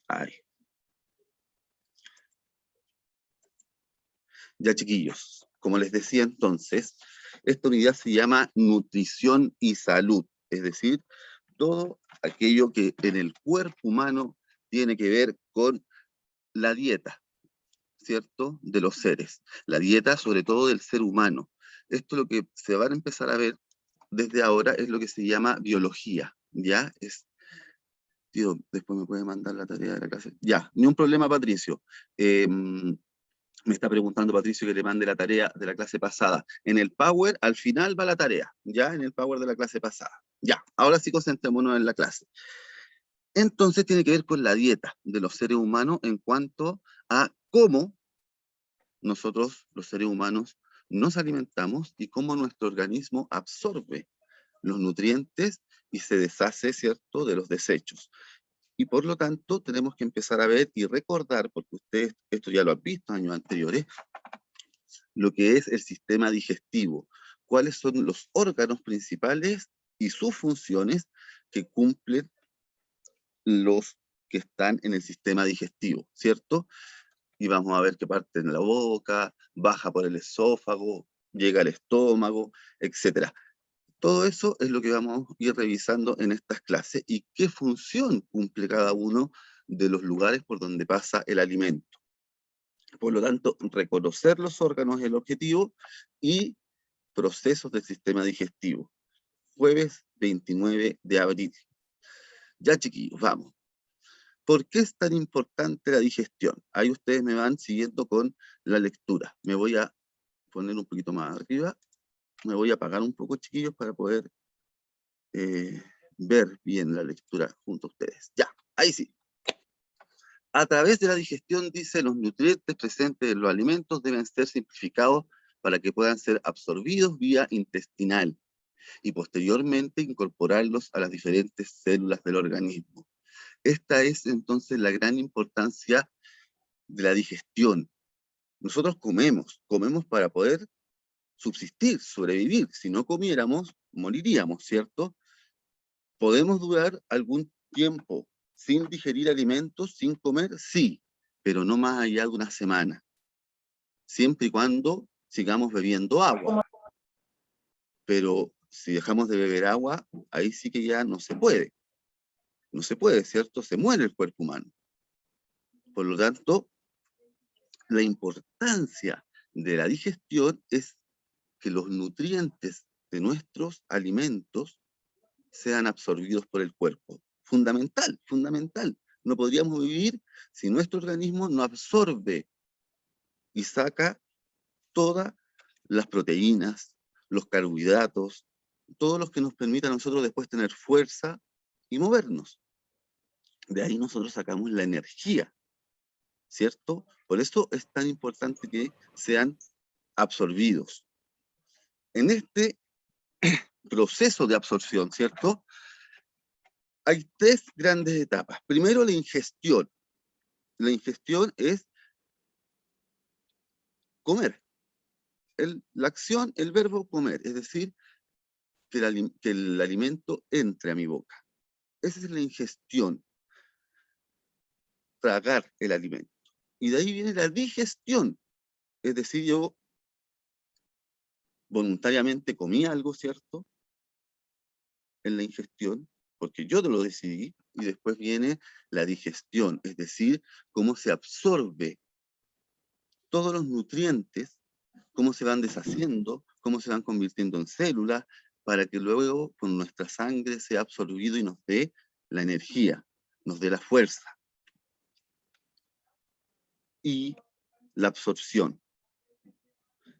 Ahí. Ya, chiquillos, como les decía entonces, esta unidad se llama nutrición y salud, es decir, todo aquello que en el cuerpo humano tiene que ver con la dieta, ¿cierto?, de los seres. La dieta, sobre todo del ser humano. Esto lo que se van a empezar a ver desde ahora es lo que se llama biología, ¿ya? Tío, después me puede mandar la tarea de la clase. Ya, ni un problema, Patricio. Me está preguntando Patricio que le mande la tarea de la clase pasada. En el Power, al final va la tarea, ¿ya? En el Power de la clase pasada. Ya, ahora sí concentrémonos en la clase. Entonces tiene que ver con la dieta de los seres humanos en cuanto a cómo nosotros, los seres humanos, nos alimentamos y cómo nuestro organismo absorbe los nutrientes y se deshace, ¿cierto?, de los desechos. Y por lo tanto, tenemos que empezar a ver y recordar, porque ustedes esto ya lo han visto años anteriores, lo que es el sistema digestivo, cuáles son los órganos principales y sus funciones que cumplen los que están en el sistema digestivo, ¿cierto? Y vamos a ver que parte en la boca, baja por el esófago, llega al estómago, etcétera. Todo eso es lo que vamos a ir revisando en estas clases y qué función cumple cada uno de los lugares por donde pasa el alimento. Por lo tanto, reconocer los órganos es el objetivo y procesos del sistema digestivo. Jueves 29 de abril. Ya, chiquillos, vamos. ¿Por qué es tan importante la digestión? Ahí ustedes me van siguiendo con la lectura. Me voy a poner un poquito más arriba. Me voy a apagar un poco, chiquillos, para poder ver bien la lectura junto a ustedes. Ya, ahí sí. A través de la digestión, dice, los nutrientes presentes en los alimentos deben ser simplificados para que puedan ser absorbidos vía intestinal y posteriormente incorporarlos a las diferentes células del organismo. Esta es entonces la gran importancia de la digestión. Nosotros comemos para poder subsistir, sobrevivir. Si no comiéramos, moriríamos, ¿cierto? ¿Podemos durar algún tiempo sin digerir alimentos, sin comer? Sí, pero no más allá de una semana, siempre y cuando sigamos bebiendo agua. Pero si dejamos de beber agua, ahí sí que ya no se puede. No se puede, ¿cierto? Se muere el cuerpo humano. Por lo tanto, la importancia de la digestión es que los nutrientes de nuestros alimentos sean absorbidos por el cuerpo. Fundamental, fundamental. No podríamos vivir si nuestro organismo no absorbe y saca todas las proteínas, los carbohidratos, todos los que nos permitan a nosotros después tener fuerza y movernos. De ahí nosotros sacamos la energía, ¿cierto? Por eso es tan importante que sean absorbidos. En este proceso de absorción, ¿cierto?, hay tres grandes etapas. Primero, la ingestión. La ingestión es comer. La acción, el verbo comer, es decir, que el alimento entre a mi boca. Esa es la ingestión, tragar el alimento. Y de ahí viene la digestión, es decir, yo voluntariamente comí algo, ¿cierto?, en la ingestión, porque yo te lo decidí, y después viene la digestión, es decir, cómo se absorbe todos los nutrientes, cómo se van deshaciendo, cómo se van convirtiendo en células, para que luego con nuestra sangre sea absorbido y nos dé la energía, nos dé la fuerza. Y la absorción.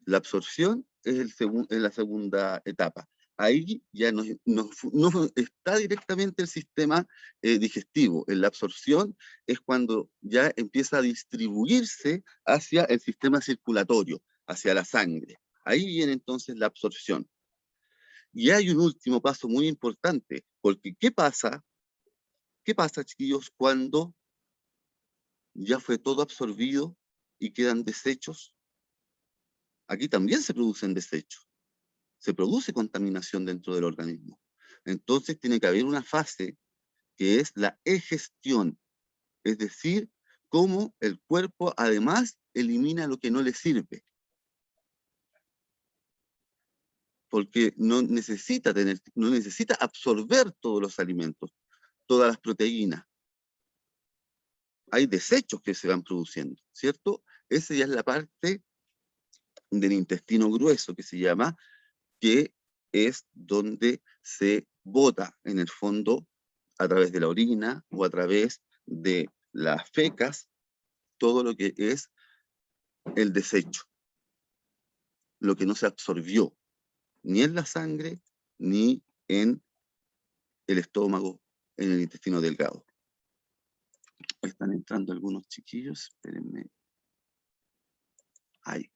La absorción es la segunda etapa. Ahí ya no está directamente el sistema digestivo. En la absorción es cuando ya empieza a distribuirse hacia el sistema circulatorio, hacia la sangre. Ahí viene entonces la absorción. Y hay un último paso muy importante, porque ¿qué pasa? ¿Qué pasa, chiquillos, cuando ya fue todo absorbido y quedan desechos? Aquí también se producen desechos. Se produce contaminación dentro del organismo. Entonces tiene que haber una fase que es la egestión. Es decir, cómo el cuerpo además elimina lo que no le sirve. Porque no necesita absorber todos los alimentos, todas las proteínas. Hay desechos que se van produciendo, ¿cierto? Esa ya es la parte del intestino grueso que se llama, que es donde se bota en el fondo a través de la orina o a través de las fecas todo lo que es el desecho, lo que no se absorbió ni en la sangre ni en el estómago, en el intestino delgado. Están entrando algunos chiquillos, espérenme. Ahí.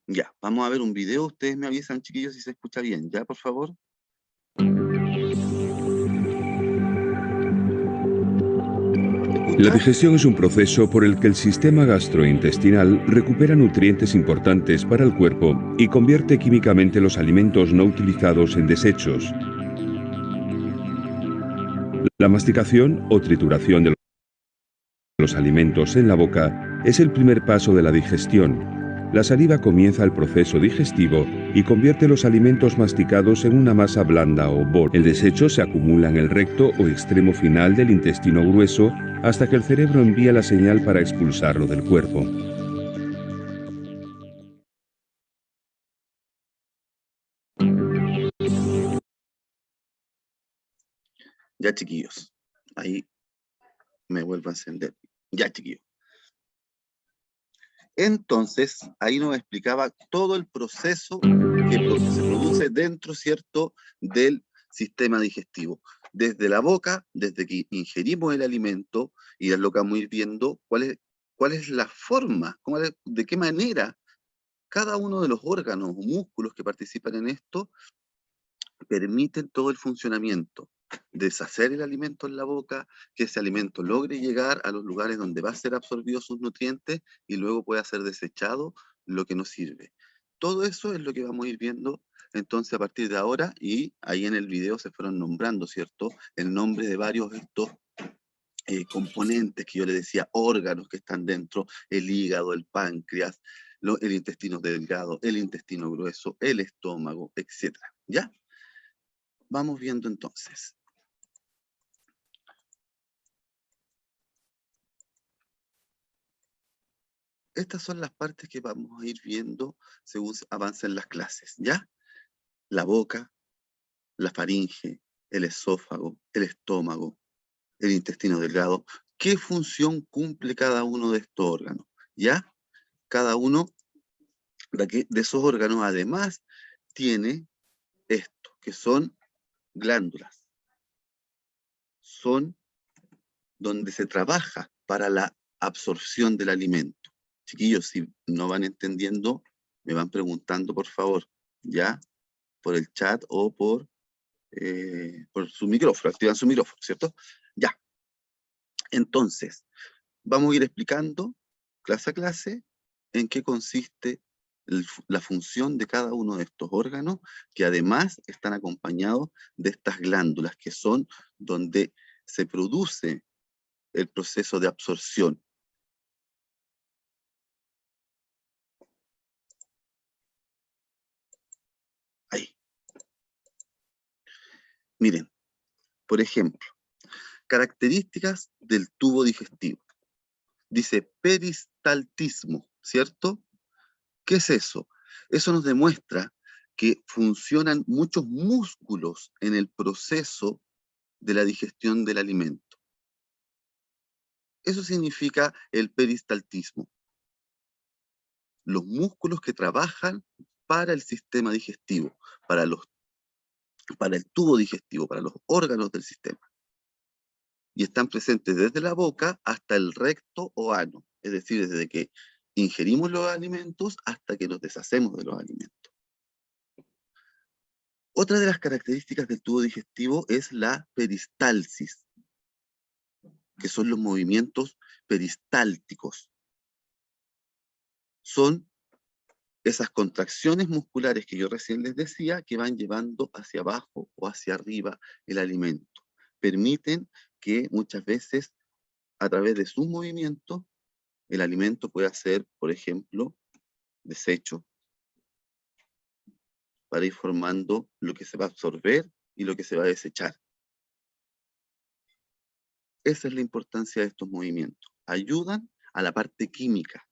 Ya, vamos a ver un video. Ustedes me avisan, chiquillos, si se escucha bien. ¿Ya, por favor? La digestión es un proceso por el que el sistema gastrointestinal recupera nutrientes importantes para el cuerpo y convierte químicamente los alimentos no utilizados en desechos. La masticación o trituración de los alimentos en la boca es el primer paso de la digestión. La saliva comienza el proceso digestivo y convierte los alimentos masticados en una masa blanda o bol. El desecho se acumula en el recto o extremo final del intestino grueso hasta que el cerebro envía la señal para expulsarlo del cuerpo. Ya, chiquillos. Ahí me vuelvo a encender. Ya, chiquillos. Entonces, ahí nos explicaba todo el proceso que se produce dentro, ¿cierto?, del sistema digestivo. Desde la boca, desde que ingerimos el alimento, y es lo que vamos a ir viendo, cuál es la forma, de qué manera cada uno de los órganos o músculos que participan en esto permiten todo el funcionamiento. Deshacer el alimento en la boca, que ese alimento logre llegar a los lugares donde va a ser absorbido sus nutrientes y luego pueda ser desechado lo que no sirve. Todo eso es lo que vamos a ir viendo entonces a partir de ahora, y ahí en el video se fueron nombrando, ¿cierto?, el nombre de varios de estos componentes que yo les decía, órganos que están dentro, el hígado, el páncreas, el intestino delgado, el intestino grueso, el estómago, etc. ¿Ya? Vamos viendo entonces. Estas son las partes que vamos a ir viendo según avancen las clases, ¿ya? La boca, la faringe, el esófago, el estómago, el intestino delgado. ¿Qué función cumple cada uno de estos órganos? ¿Ya? Cada uno de esos órganos además tiene esto, que son glándulas. Son donde se trabaja para la absorción del alimento. Chiquillos, si no van entendiendo, me van preguntando, por favor, ¿ya? Por el chat o por su micrófono, activan su micrófono, ¿cierto? Ya. Entonces, vamos a ir explicando, clase a clase, en qué consiste la función de cada uno de estos órganos, que además están acompañados de estas glándulas, que son donde se produce el proceso de absorción. Ahí. Miren, por ejemplo, características del tubo digestivo. Dice peristaltismo, ¿cierto? ¿Qué es eso? Eso nos demuestra que funcionan muchos músculos en el proceso de la digestión del alimento. Eso significa el peristaltismo. Los músculos que trabajan para el sistema digestivo, para el tubo digestivo, para los órganos del sistema. Y están presentes desde la boca hasta el recto o ano, es decir, desde que ingerimos los alimentos hasta que nos deshacemos de los alimentos. Otra de las características del tubo digestivo es la peristalsis, que son los movimientos peristálticos. Son esas contracciones musculares que yo recién les decía, que van llevando hacia abajo o hacia arriba el alimento. Permiten que muchas veces, a través de sus movimientos, el alimento pueda ser, por ejemplo, desecho, para ir formando lo que se va a absorber y lo que se va a desechar. Esa es la importancia de estos movimientos. Ayudan a la parte química,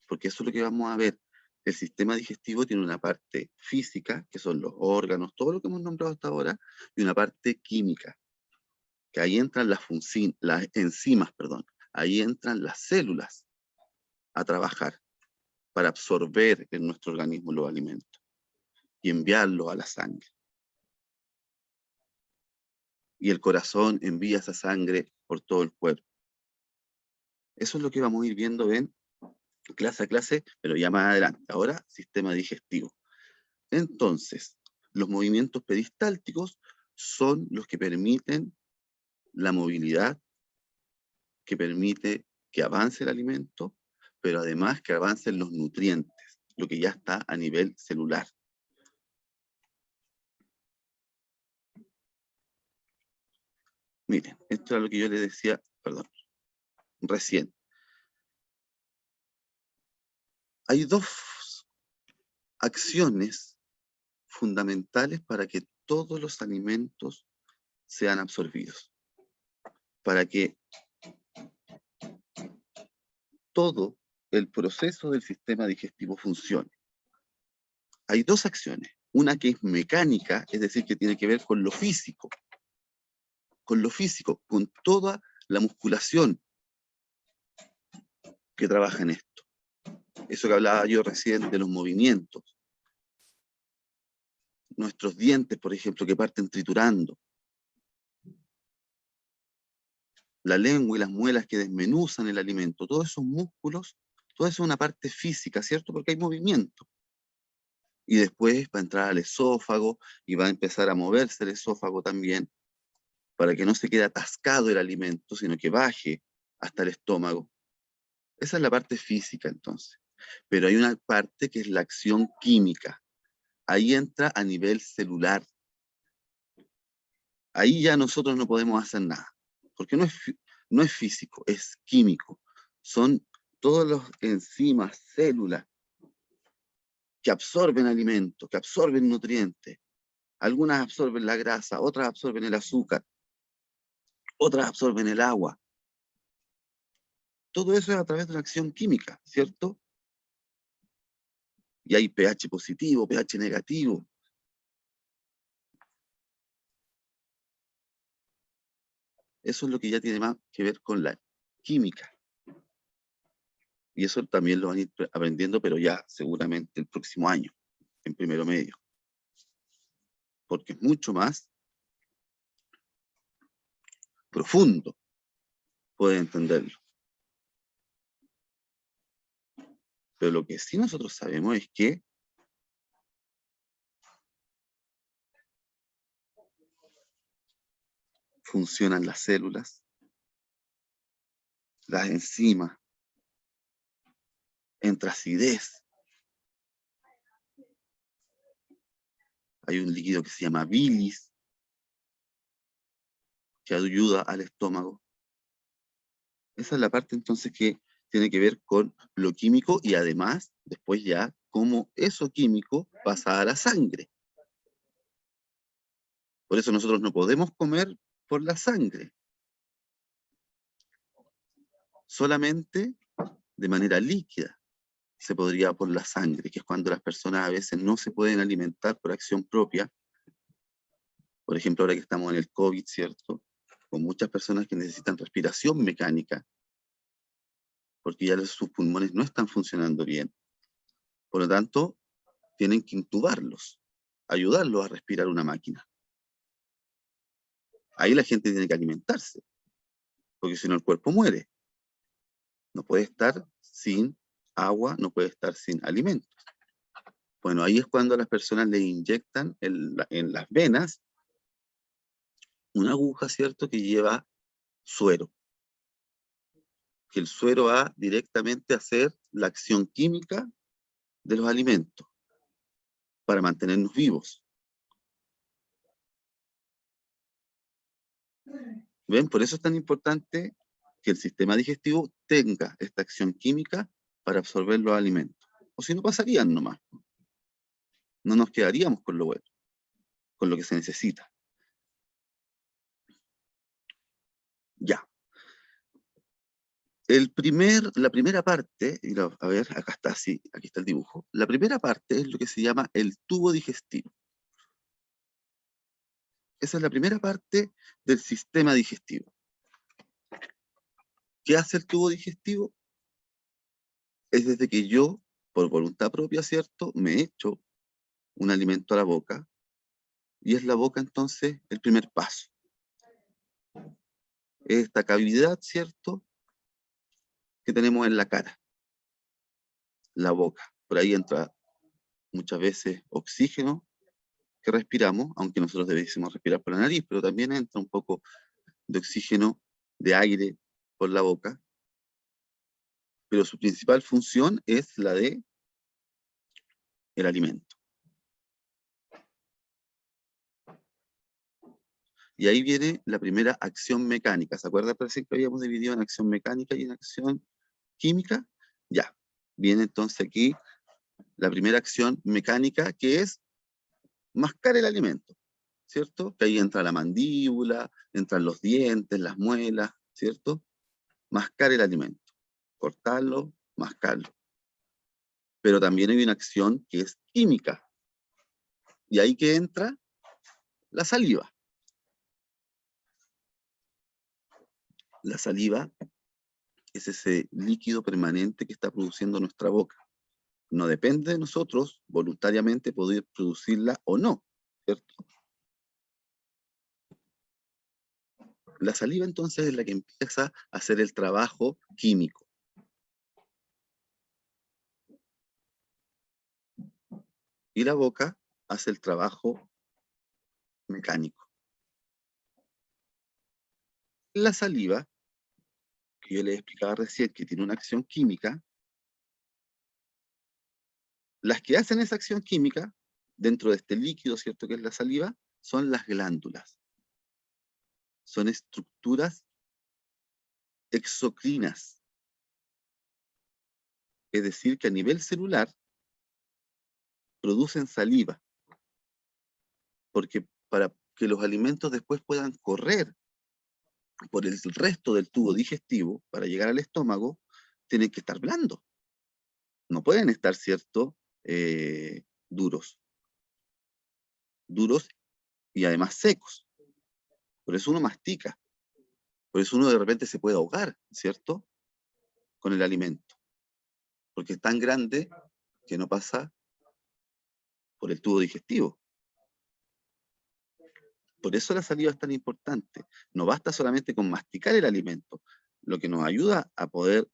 porque eso es lo que vamos a ver. El sistema digestivo tiene una parte física, que son los órganos, todo lo que hemos nombrado hasta ahora, y una parte química, que ahí entran las enzimas, perdón. Ahí entran las células a trabajar para absorber en nuestro organismo los alimentos y enviarlos a la sangre. Y el corazón envía esa sangre por todo el cuerpo. Eso es lo que vamos a ir viendo en clase a clase, pero ya más adelante. Ahora, sistema digestivo. Entonces, los movimientos peristálticos son los que permiten la movilidad, que permite que avance el alimento, pero además que avancen los nutrientes, lo que ya está a nivel celular. Miren, esto es lo que yo les decía, perdón, recién. Hay dos acciones fundamentales para que todos los alimentos sean absorbidos, para que todo el proceso del sistema digestivo funcione. Hay dos acciones, una que es mecánica, es decir, que tiene que ver con lo físico, con toda la musculación que trabaja en esto. Eso que hablaba yo recién de los movimientos. Nuestros dientes, por ejemplo, que parten triturando. La lengua y las muelas que desmenuzan el alimento. Todos esos músculos, todo eso es una parte física, ¿cierto? Porque hay movimiento. Y después va a entrar al esófago y va a empezar a moverse el esófago también, para que no se quede atascado el alimento, sino que baje hasta el estómago. Esa es la parte física, entonces. Pero hay una parte que es la acción química. Ahí entra a nivel celular. Ahí ya nosotros no podemos hacer nada, porque no es físico, es químico. Son todas las enzimas, células, que absorben alimentos, que absorben nutrientes. Algunas absorben la grasa, otras absorben el azúcar, otras absorben el agua. Todo eso es a través de una acción química, ¿cierto? Y hay pH positivo, pH negativo. Eso es lo que ya tiene más que ver con la química. Y eso también lo van a ir aprendiendo, pero ya seguramente el próximo año, en primero medio. Porque es mucho más profundo poder entenderlo. Pero lo que sí nosotros sabemos es que funcionan las células, las enzimas, entra acidez. Hay un líquido que se llama bilis, que ayuda al estómago. Esa es la parte entonces que tiene que ver con lo químico y además después ya cómo eso químico pasa a la sangre. Por eso nosotros no podemos comer por la sangre. Solamente de manera líquida se podría por la sangre, que es cuando las personas a veces no se pueden alimentar por acción propia. Por ejemplo, ahora que estamos en el COVID, ¿cierto? Con muchas personas que necesitan respiración mecánica, porque ya sus pulmones no están funcionando bien. Por lo tanto, tienen que intubarlos, ayudarlos a respirar una máquina. Ahí la gente tiene que alimentarse, porque si no el cuerpo muere. No puede estar sin agua, no puede estar sin alimentos. Bueno, ahí es cuando a las personas le inyectan en las venas una aguja, ¿cierto?, que lleva suero. Que el suero va directamente a hacer la acción química de los alimentos para mantenernos vivos. ¿Ven? Por eso es tan importante que el sistema digestivo tenga esta acción química para absorber los alimentos. O si no, pasarían nomás. No nos quedaríamos con lo bueno, con lo que se necesita. Ya. La primera parte, a ver, acá está, sí, aquí está el dibujo. La primera parte es lo que se llama el tubo digestivo. Esa es la primera parte del sistema digestivo. ¿Qué hace el tubo digestivo? Es desde que yo, por voluntad propia, ¿cierto?, me echo un alimento a la boca, y es la boca entonces el primer paso. Esta cavidad, ¿cierto?, que tenemos en la cara, la boca. Por ahí entra muchas veces oxígeno que respiramos, aunque nosotros debiésemos respirar por la nariz, pero también entra un poco de oxígeno, de aire por la boca, pero su principal función es la de el alimento. Y ahí viene la primera acción mecánica. ¿Se acuerdan recién que habíamos dividido en acción mecánica y en acción química? Ya, viene entonces aquí la primera acción mecánica, que es mascar el alimento, ¿cierto? Que ahí entra la mandíbula, entran los dientes, las muelas, ¿cierto? Mascar el alimento, cortarlo, mascarlo. Pero también hay una acción que es química. Y ahí que entra la saliva. La saliva es ese líquido permanente que está produciendo nuestra boca. No depende de nosotros voluntariamente poder producirla o no, ¿cierto? La saliva entonces es la que empieza a hacer el trabajo químico. Y la boca hace el trabajo mecánico. La saliva, que yo les explicaba recién que tiene una acción química, las que hacen esa acción química, dentro de este líquido, ¿cierto?, que es la saliva, son las glándulas. Son estructuras exocrinas. Es decir, que a nivel celular producen saliva. Porque para que los alimentos después puedan correr por el resto del tubo digestivo para llegar al estómago, tienen que estar blandos. No pueden estar, ¿cierto?, duros. Duros y además secos. Por eso uno mastica. Por eso uno de repente se puede ahogar, ¿cierto?, con el alimento. Porque es tan grande que no pasa por el tubo digestivo. Por eso la saliva es tan importante. No basta solamente con masticar el alimento. Lo que nos ayuda a poder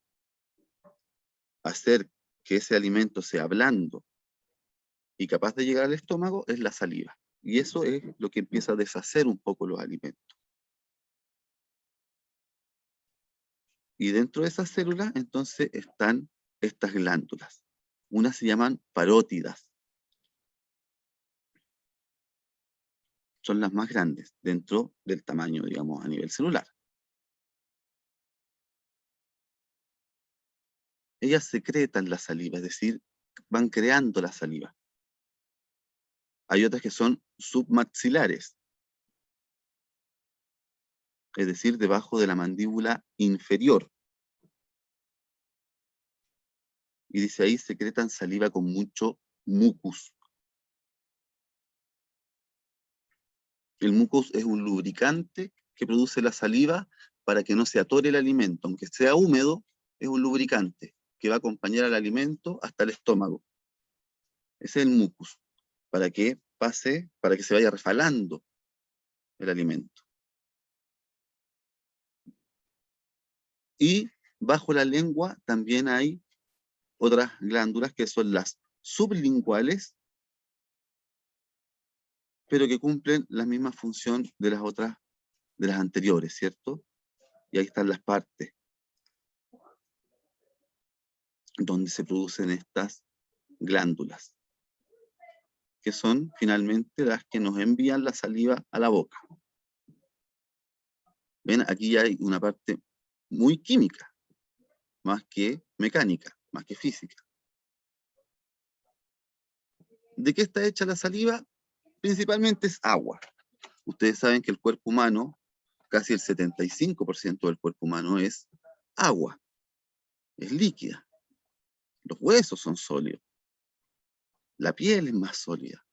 hacer que ese alimento sea blando y capaz de llegar al estómago es la saliva. Y eso es lo que empieza a deshacer un poco los alimentos. Y dentro de esas células, entonces, están estas glándulas. Unas se llaman parótidas. Son las más grandes dentro del tamaño, digamos, a nivel celular. Ellas secretan la saliva, es decir, van creando la saliva. Hay otras que son submaxilares, es decir, debajo de la mandíbula inferior. Y dice ahí, secretan saliva con mucho mucus. El mucus es un lubricante que produce la saliva para que no se atore el alimento. Aunque sea húmedo, es un lubricante que va a acompañar al alimento hasta el estómago. Ese es el mucus, para que pase, para que se vaya refalando el alimento. Y bajo la lengua también hay otras glándulas que son las sublinguales, pero que cumplen la misma función de las otras, de las anteriores, ¿cierto? Y ahí están las partes donde se producen estas glándulas, que son finalmente las que nos envían la saliva a la boca. Ven, aquí ya hay una parte muy química, más que mecánica, más que física. ¿De qué está hecha la saliva? Principalmente es agua. Ustedes saben que el cuerpo humano, casi el 75% del cuerpo humano es agua, es líquida. Los huesos son sólidos, la piel es más sólida,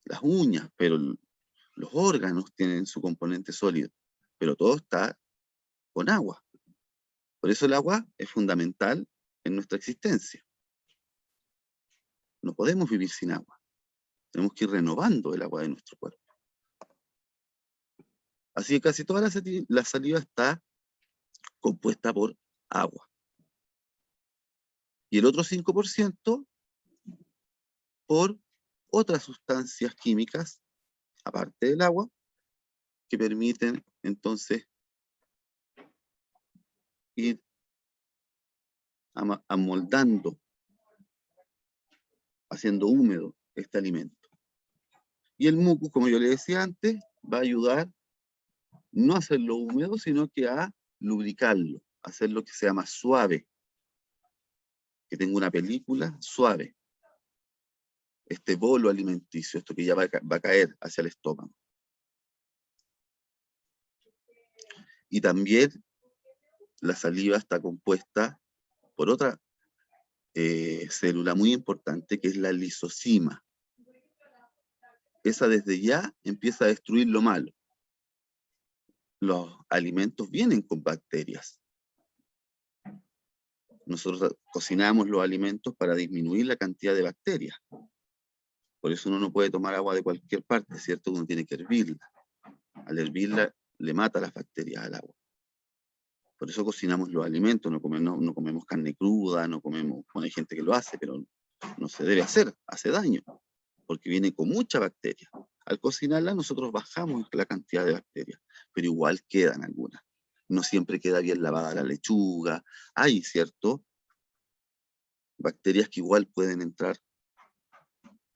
las uñas, pero los órganos tienen su componente sólido, pero todo está con agua. Por eso el agua es fundamental en nuestra existencia. No podemos vivir sin agua. Tenemos que ir renovando el agua de nuestro cuerpo. Así que casi toda la saliva está compuesta por agua. Y el otro 5% por otras sustancias químicas, aparte del agua, que permiten entonces ir amoldando, haciendo húmedo este alimento. Y el mucus, como yo le decía antes, va a ayudar no a hacerlo húmedo, sino que a lubricarlo, a hacerlo que sea más suave, que tenga una película suave. Este bolo alimenticio, esto que ya va a caer hacia el estómago. Y también la saliva está compuesta por otra célula muy importante, que es la lisosima. Esa desde ya empieza a destruir lo malo. Los alimentos vienen con bacterias. Nosotros cocinamos los alimentos para disminuir la cantidad de bacterias. Por eso uno no puede tomar agua de cualquier parte, ¿cierto? Uno tiene que hervirla. Al hervirla le mata las bacterias al agua. Por eso cocinamos los alimentos, no comemos carne cruda, no comemos, bueno, hay gente que lo hace, pero no se debe hacer, hace daño, porque viene con mucha bacteria. Al cocinarla nosotros bajamos la cantidad de bacterias, pero igual quedan algunas. No siempre queda bien lavada la lechuga, hay, ¿cierto? Bacterias que igual pueden entrar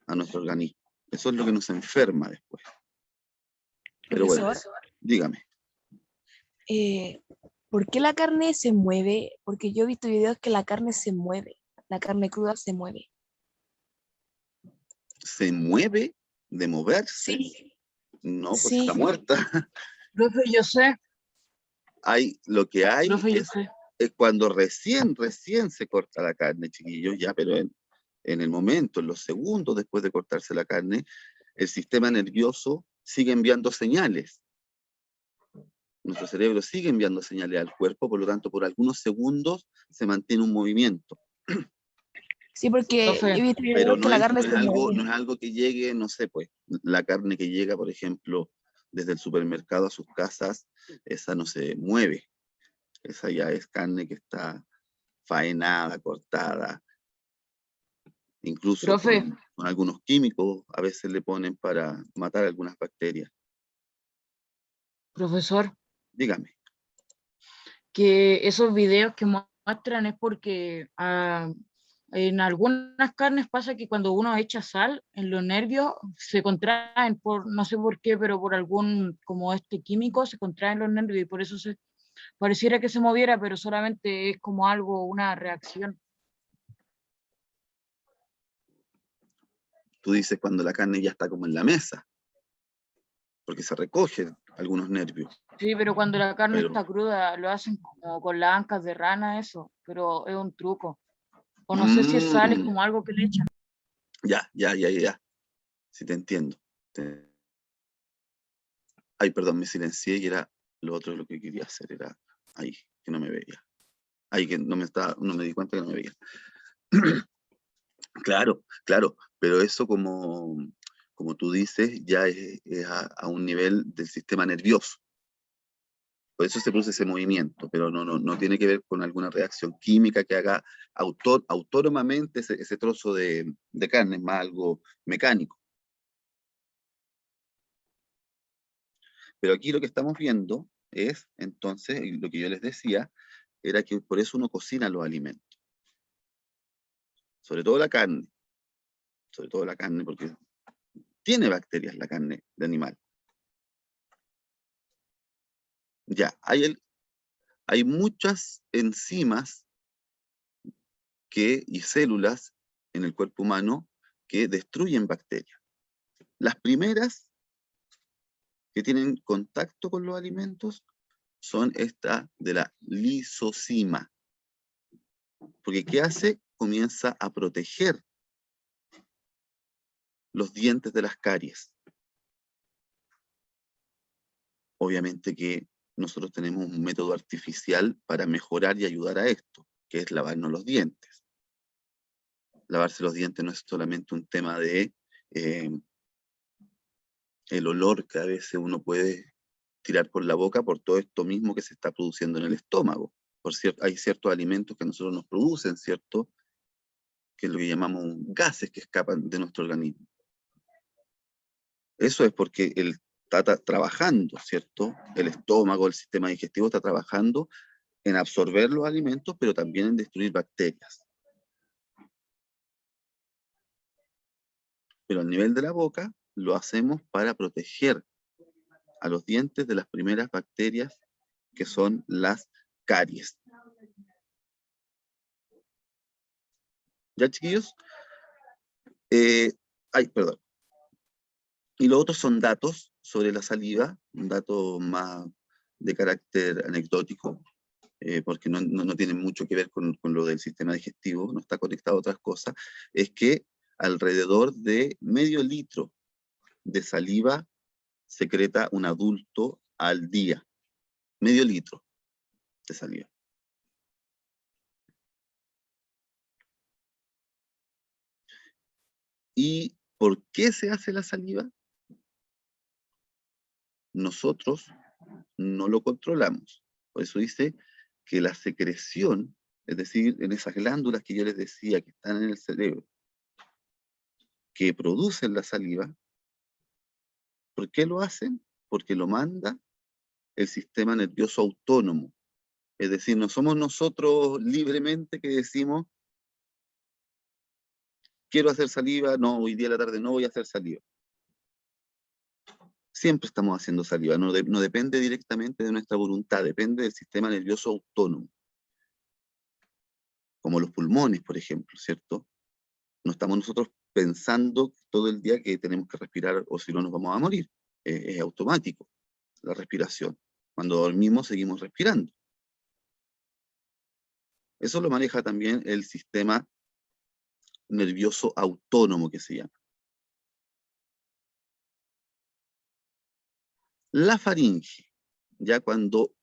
a nuestro organismo. Eso es lo que nos enferma después. Pero bueno, Profesor, dígame. ¿por qué la carne se mueve? Porque yo he visto videos que la carne se mueve, la carne cruda se mueve. ¿Se mueve de moverse? Sí, No, pues está sí. muerta. Profe, yo sé, Lo que hay profe, yo es, sé. es cuando recién se corta la carne, chiquillos, ya, pero en el momento, en los segundos después de cortarse la carne, el sistema nervioso sigue enviando señales. Nuestro cerebro sigue enviando señales al cuerpo, por lo tanto, por algunos segundos se mantiene un movimiento. Sí, porque Profe, he visto Pero videos que la carne se no mueve. es algo que llegue, no sé, pues, la carne que llega, por ejemplo, desde el supermercado a sus casas, esa no se mueve. Esa ya es carne que está faenada, cortada, incluso profe, con algunos químicos, a veces le ponen para matar algunas bacterias. profesor, Dígame. que esos videos que muestran es porque en algunas carnes pasa que cuando uno echa sal en los nervios se contraen por, no sé por qué, pero por algún, como este químico, se contraen los nervios y por eso pareciera que se moviera, pero solamente es como algo, una reacción. Tú dices cuando la carne ya está como en la mesa, porque se recogen algunos nervios. Sí, pero cuando la carne Pero, está cruda lo hacen como con las ancas de rana, eso, pero es un truco. O no sé si es sal, es como algo que le echan. ya. Sí, te entiendo. Ay, perdón, me silencié y era lo otro lo que quería hacer, era ahí, que no me veía. Ahí que no me di cuenta que no me veía. Claro, pero eso como tú dices, ya es a un nivel del sistema nervioso. Por eso se produce ese movimiento, pero no tiene que ver con alguna reacción química que haga autónomamente ese trozo de carne, es más algo mecánico. Pero aquí lo que estamos viendo es, entonces, y lo que yo les decía, era que por eso uno cocina los alimentos, sobre todo la carne. sobre todo la carne, porque tiene bacterias la carne de animal. Ya, hay muchas enzimas y células en el cuerpo humano que destruyen bacterias. Las primeras que tienen contacto con los alimentos son estas de la lisozima. Porque ¿qué hace? Comienza a proteger los dientes de las caries. Obviamente que nosotros tenemos un método artificial para mejorar y ayudar a esto, que es lavarnos los dientes. Lavarse los dientes no es solamente un tema de el olor que a veces uno puede tirar por la boca por todo esto mismo que se está produciendo en el estómago. Hay ciertos alimentos que a nosotros nos producen, ¿cierto? Que es lo que llamamos gases que escapan de nuestro organismo. Eso es porque está trabajando, ¿cierto? El estómago, el sistema digestivo está trabajando en absorber los alimentos, pero también en destruir bacterias. Pero al nivel de la boca, lo hacemos para proteger a los dientes de las primeras bacterias que son las caries. ¿Ya, chiquillos? Perdón. Y los otros son datos sobre la saliva, un dato más de carácter anecdótico, porque no tiene mucho que ver con lo del sistema digestivo, no está conectado a otras cosas, es que alrededor de medio litro de saliva secreta un adulto al día. Medio litro de saliva. ¿Y por qué se hace la saliva? Nosotros no lo controlamos. Por eso dice que la secreción, es decir, en esas glándulas que yo les decía que están en el cerebro, que producen la saliva, ¿por qué lo hacen? Porque lo manda el sistema nervioso autónomo. Es decir, no somos nosotros libremente que decimos, quiero hacer saliva, no, hoy día a la tarde no voy a hacer saliva. Siempre estamos haciendo saliva, no depende directamente de nuestra voluntad, depende del sistema nervioso autónomo. Como los pulmones, por ejemplo, ¿cierto? No estamos nosotros pensando todo el día que tenemos que respirar o si no nos vamos a morir. Es automático la respiración. Cuando dormimos seguimos respirando. Eso lo maneja también el sistema nervioso autónomo que se llama. La faringe, ya cuando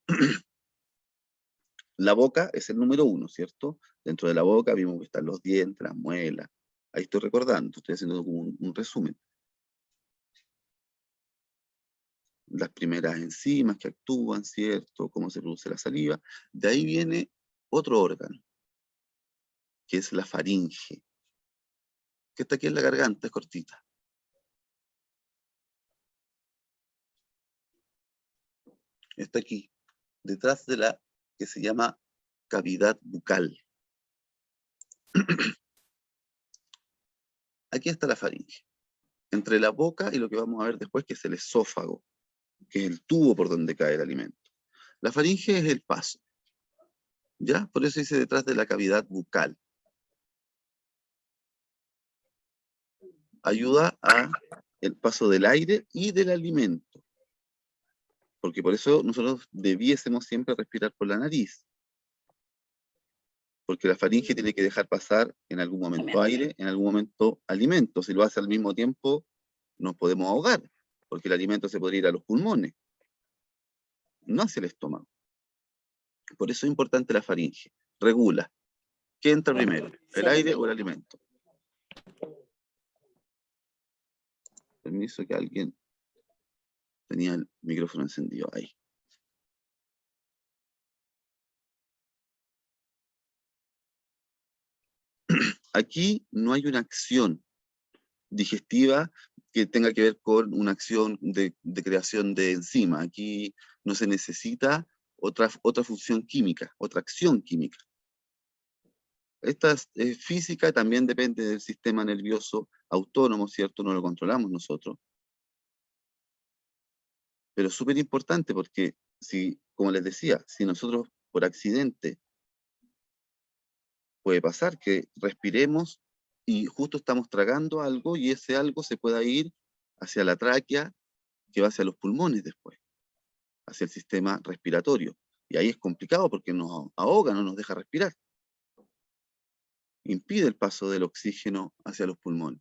la boca es el número 1, ¿cierto? Dentro de la boca vimos que están los dientes, las muelas. Ahí estoy recordando, estoy haciendo como un resumen. Las primeras enzimas que actúan, ¿cierto? Cómo se produce la saliva. De ahí viene otro órgano, que es la faringe, que está aquí en la garganta, es cortita. Está aquí, detrás de la que se llama cavidad bucal. Aquí está la faringe. Entre la boca y lo que vamos a ver después, que es el esófago, que es el tubo por donde cae el alimento. La faringe es el paso, ¿ya? Por eso dice detrás de la cavidad bucal. Ayuda a el paso del aire y del alimento. Porque por eso nosotros debiésemos siempre respirar por la nariz. Porque la faringe tiene que dejar pasar en algún momento aire, en algún momento alimento. Si lo hace al mismo tiempo, nos podemos ahogar, porque el alimento se podría ir a los pulmones, no hacia el estómago. Por eso es importante la faringe. Regula. ¿Qué entra primero? ¿El aire o el alimento? Permiso que alguien tenía el micrófono encendido ahí. Aquí no hay una acción digestiva que tenga que ver con una acción de creación de enzima. Aquí no se necesita otra función química, otra acción química. Esta es física, también depende del sistema nervioso autónomo, ¿cierto? No lo controlamos nosotros. Pero es súper importante porque, si, como les decía, si nosotros por accidente puede pasar que respiremos y justo estamos tragando algo y ese algo se pueda ir hacia la tráquea, que va hacia los pulmones después, hacia el sistema respiratorio. Y ahí es complicado porque nos ahoga, no nos deja respirar. Impide el paso del oxígeno hacia los pulmones.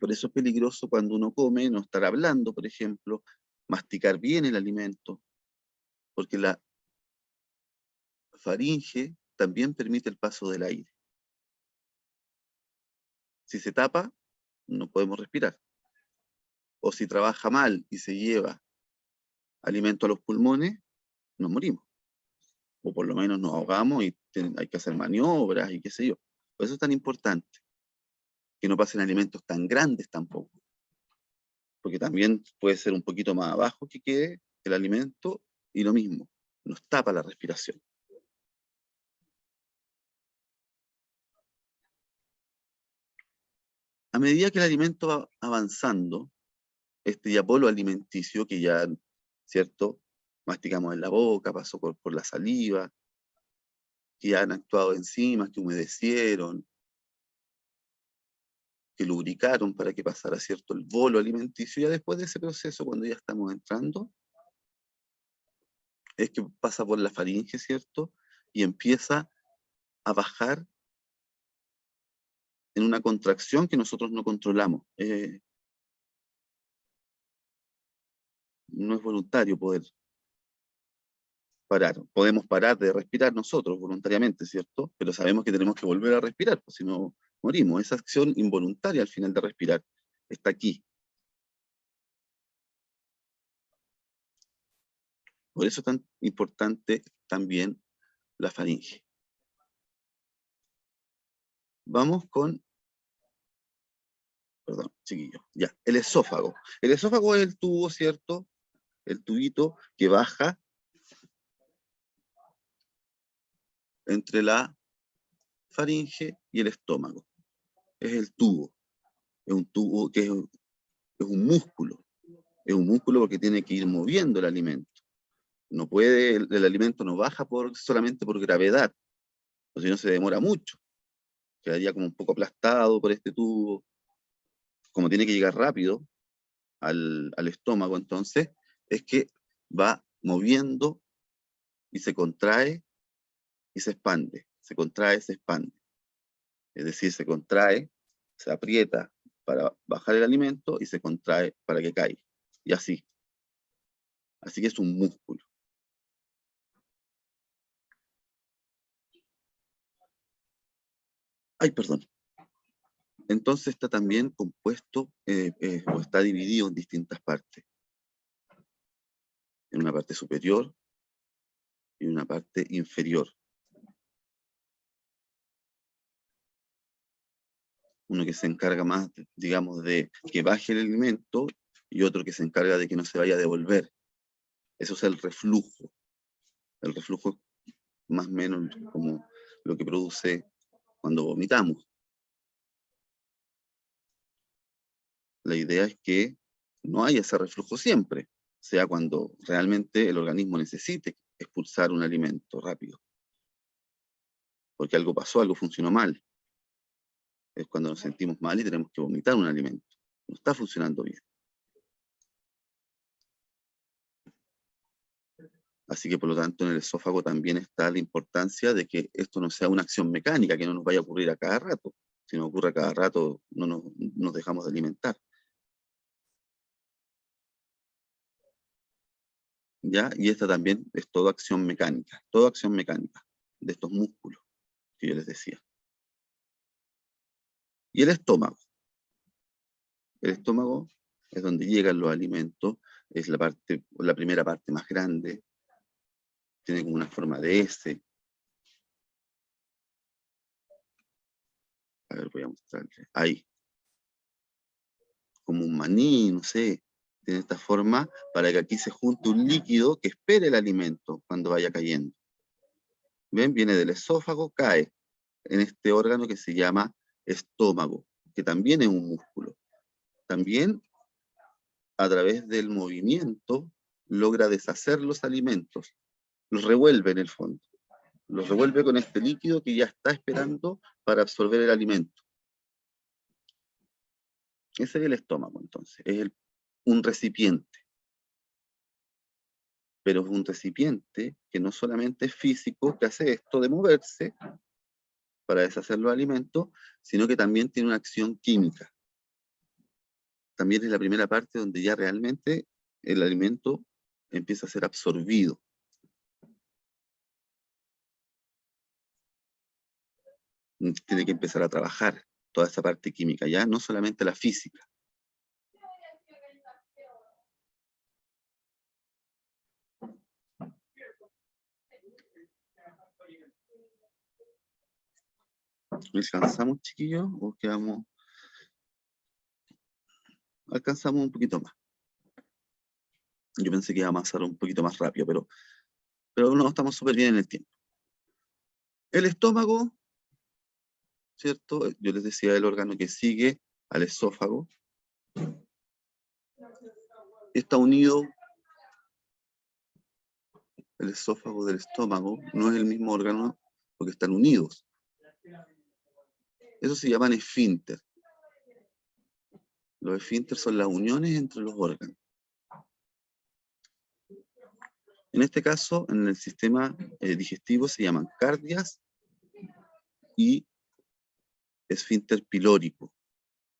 Por eso es peligroso cuando uno come, no estar hablando, por ejemplo, masticar bien el alimento, porque la faringe también permite el paso del aire. Si se tapa, no podemos respirar. O si trabaja mal y se lleva alimento a los pulmones, nos morimos. O por lo menos nos ahogamos y hay que hacer maniobras y qué sé yo. Por eso es tan importante que no pasen alimentos tan grandes tampoco. Porque también puede ser un poquito más abajo que quede el alimento y lo mismo, nos tapa la respiración. A medida que el alimento va avanzando, este diapolo alimenticio que ya, ¿cierto? Masticamos en la boca, pasó por la saliva, que ya han actuado enzimas, que humedecieron, que lubricaron para que pasara, ¿cierto?, el bolo alimenticio. Ya después de ese proceso, cuando ya estamos entrando, es que pasa por la faringe, ¿cierto?, y empieza a bajar en una contracción que nosotros no controlamos. No es voluntario poder parar. Podemos parar de respirar nosotros voluntariamente, ¿cierto? Pero sabemos que tenemos que volver a respirar, pues si no morimos. Esa acción involuntaria al final de respirar está aquí. Por eso es tan importante también la faringe. Vamos con, perdón, chiquillo, ya, el esófago. El esófago es el tubo, ¿cierto? El tubito que baja entre la faringe y el estómago. Es el tubo. Es un tubo que es un músculo. Es un músculo porque tiene que ir moviendo el alimento. No puede, el alimento no baja solamente por gravedad, o si no se demora mucho. Quedaría como un poco aplastado por este tubo. Como tiene que llegar rápido al estómago, entonces, es que va moviendo y se contrae y se expande. Se contrae, se expande. Es decir, se contrae, se aprieta para bajar el alimento y se contrae para que caiga. Y así. Así que es un músculo. Ay, perdón. Entonces está también compuesto o está dividido en distintas partes. En una parte superior y una parte inferior. Uno que se encarga más, digamos, de que baje el alimento y otro que se encarga de que no se vaya a devolver. Eso es el reflujo. El reflujo es más o menos como lo que produce cuando vomitamos. La idea es que no haya ese reflujo siempre, sea cuando realmente el organismo necesite expulsar un alimento rápido. Porque algo pasó, algo funcionó mal. Es cuando nos sentimos mal y tenemos que vomitar un alimento. No está funcionando bien. Así que por lo tanto en el esófago también está la importancia de que esto no sea una acción mecánica, que no nos vaya a ocurrir a cada rato. Si nos ocurre a cada rato, no nos dejamos de alimentar. ¿Ya? Y esta también es toda acción mecánica de estos músculos que yo les decía. Y el estómago. El estómago es donde llegan los alimentos, es la primera parte más grande, tiene como una forma de S. A ver, voy a mostrarle. Ahí. Como un maní, no sé. Tiene esta forma para que aquí se junte un líquido que espere el alimento cuando vaya cayendo. ¿Ven? Viene del esófago, cae en este órgano que se llama estómago. que también es un músculo. También, a través del movimiento, logra deshacer los alimentos, los revuelve en el fondo, los revuelve con este líquido que ya está esperando para absorber el alimento. Ese es el estómago, entonces, es un recipiente. Pero es un recipiente que no solamente es físico, que hace esto de moverse para deshacer los alimentos, sino que también tiene una acción química. También es la primera parte donde ya realmente el alimento empieza a ser absorbido. Tiene que empezar a trabajar toda esa parte química, ya no solamente la física. ¿Alcanzamos, chiquillos? ¿O quedamos? Alcanzamos un poquito más. Yo pensé que iba a avanzar un poquito más rápido, pero no, estamos súper bien en el tiempo. El estómago, ¿cierto? Yo les decía el órgano que sigue al esófago. Está unido, el esófago del estómago, no es el mismo órgano porque están unidos. Eso se llaman esfínter. Los esfínteres son las uniones entre los órganos. En este caso, en el sistema digestivo se llaman cardias y esfínter pilórico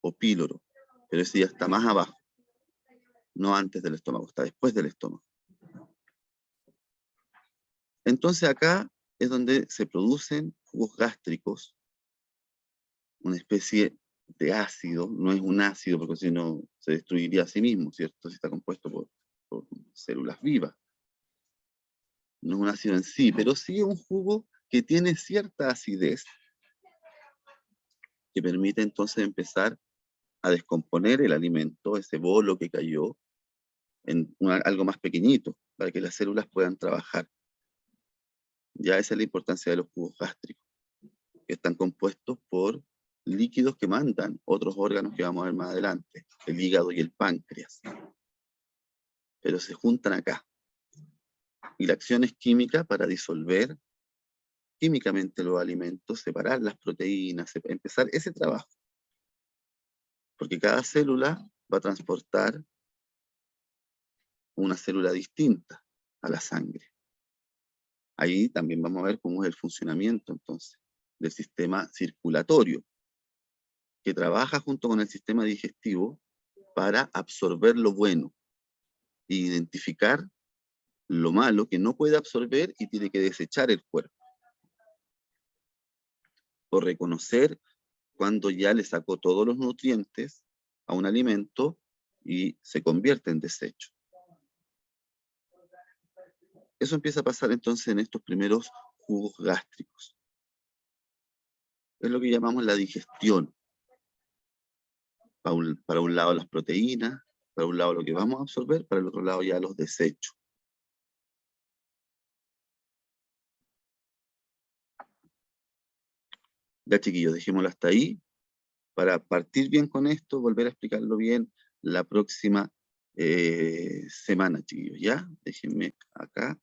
o píloro, pero ese ya está más abajo, no antes del estómago, está después del estómago. Entonces acá es donde se producen jugos gástricos, una especie de ácido, no es un ácido porque si no se destruiría a sí mismo, ¿cierto? Si está compuesto por células vivas. No es un ácido en sí, pero sí es un jugo que tiene cierta acidez que permite entonces empezar a descomponer el alimento, ese bolo que cayó, en algo más pequeñito, para que las células puedan trabajar. Ya esa es la importancia de los jugos gástricos, que están compuestos por líquidos que mandan otros órganos que vamos a ver más adelante, el hígado y el páncreas. Pero se juntan acá. Y la acción es química para disolver químicamente los alimentos, separar las proteínas, empezar ese trabajo. Porque cada célula va a transportar una célula distinta a la sangre. Ahí también vamos a ver cómo es el funcionamiento, entonces, del sistema circulatorio, que trabaja junto con el sistema digestivo para absorber lo bueno e identificar lo malo que no puede absorber y tiene que desechar el cuerpo. O reconocer cuando ya le sacó todos los nutrientes a un alimento y se convierte en desecho. Eso empieza a pasar entonces en estos primeros jugos gástricos. Es lo que llamamos la digestión. Para un lado las proteínas, para un lado lo que vamos a absorber, para el otro lado ya los desechos. Ya chiquillos, dejémoslo hasta ahí, para partir bien con esto, volver a explicarlo bien la próxima semana, chiquillos, ¿ya? Déjenme acá.